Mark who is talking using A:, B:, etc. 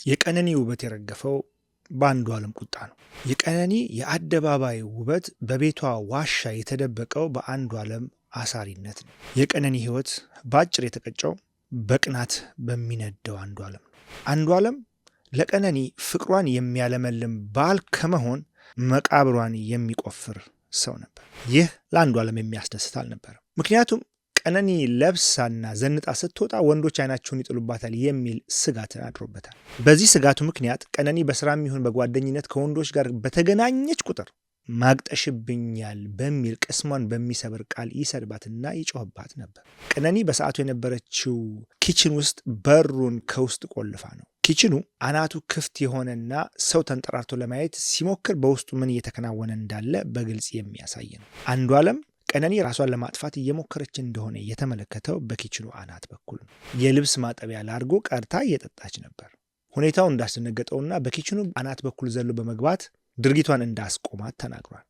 A: የቀነኒ ውበት የረገፈው በአንዱዓለም ቁጣ ነው። የቀነኒ የአደባባይ ውበት በቤቷ ዋሻ የተደበቀው በአንዱዓለም አሳሪነት ነው። የቀነኒ ሕይወት በአጭር የተቀጨው በቅናት በሚነደው አንዱዓለም ነው። አንዱዓለም ለቀነኒ ፍቅሯን የሚያለመልም ባል ከመሆን መቃብሯን የሚቆፍር ሰው ነበር። ይህ ለአንዱዓለም የሚያስደስት አልነበረም። ምክንያቱም ቀነኒ ለብሳና ዘንጣ ስትወጣ ወንዶች አይናቸውን ይጥሉባታል የሚል ስጋትን አድሮበታል። በዚህ ስጋቱ ምክንያት ቀነኒ በስራም ይሁን በጓደኝነት ከወንዶች ጋር በተገናኘች ቁጥር ማግጠሽብኛል በሚል ቅስሟን በሚሰብር ቃል ይሰድባትና ይጮህባት ነበር። ቀነኒ በሰዓቱ የነበረችው ኪችን ውስጥ በሩን ከውስጥ ቆልፋ ነው። ኪችኑ አናቱ ክፍት የሆነና ሰው ተንጠራርቶ ለማየት ሲሞክር በውስጡ ምን እየተከናወነ እንዳለ በግልጽ የሚያሳይ ነው። አንዱዓለም ቀነኒ ራሷን ለማጥፋት እየሞከረች እንደሆነ የተመለከተው በኪችኑ አናት በኩል ነው። የልብስ ማጠቢያ ላርጎ ቀርታ እየጠጣች ነበር። ሁኔታው እንዳስደነገጠውና በኪችኑ አናት በኩል ዘሎ በመግባት ድርጊቷን እንዳስቆማት ተናግሯል።